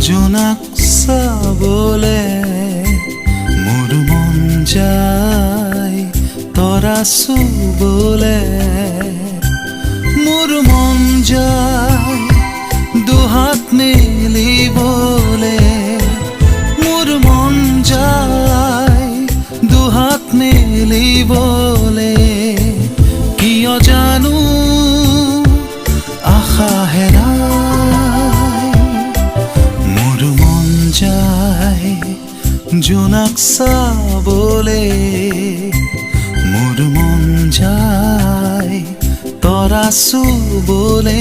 জোনাক চাবলে মোৰ মন যায় তৰা চুবলে মোৰ মন যায় দুহাত মেলিবলে মোৰ মন যায় দুহাত মেলিবলে কিয় জানো আশা হেৰাই মোৰ মন যায় জোনাক চাবলে মোৰ মন যায় তৰা চুবলে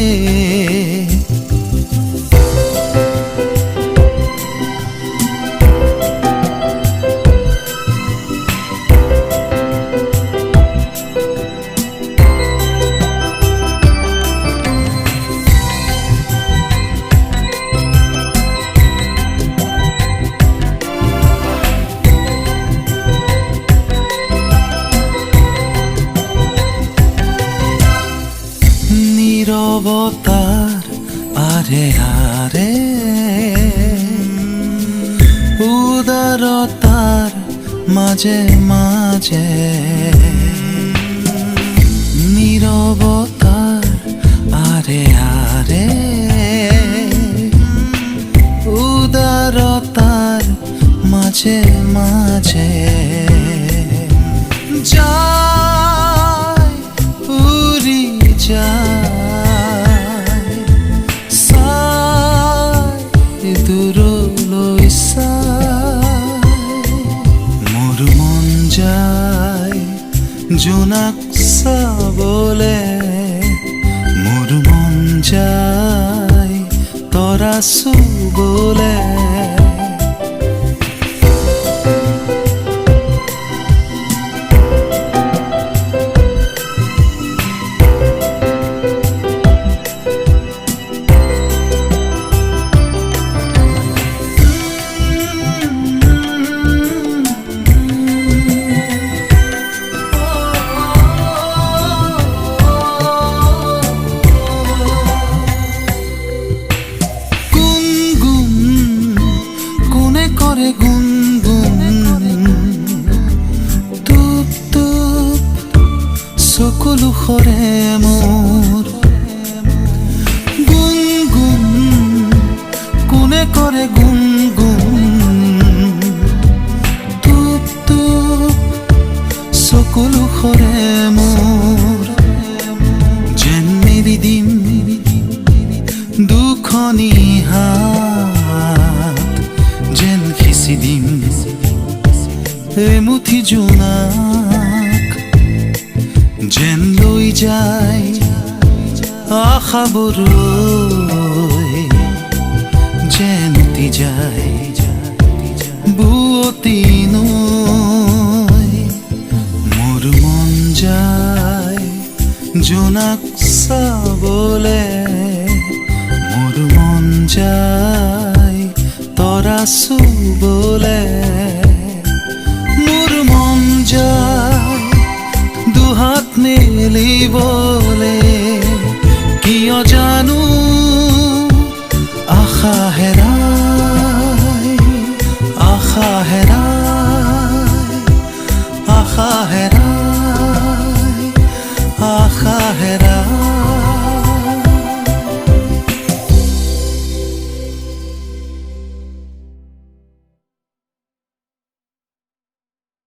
নীৰবতাৰ আৰে আৰে উদাৰতাৰ মাঝে মাঝে নীৰবতাৰ আৰে আৰে উদাৰতাৰ মাঝে মাঝে যায় উড়ি যায় দূৰলৈ চাই মোৰ মন যায় জোনাক চাবলে মোৰ মন যায় তৰা চুবলে সকলো খৰে মোৰ গুণ গুণ কোনে কৰে গুণ গুণ টুপ টুপ সকলো খৰে মোৰ যেন মেলি দিম দুখনি হাত যেন খিচি দিম এমুঠি জোনাক যেন লৈ যায় আশাবোৰলৈ যেন উটি যায় বুৱতী নৈ মোৰ মন যায় জোনাক চাবলে মোৰ মন যায় তৰা চুবলে মোৰ মন যায় দুহাত মেলিবলে কিয় জানো আশা হেৰাই আশা হেৰাই আশা হেৰাই আশা হেৰাই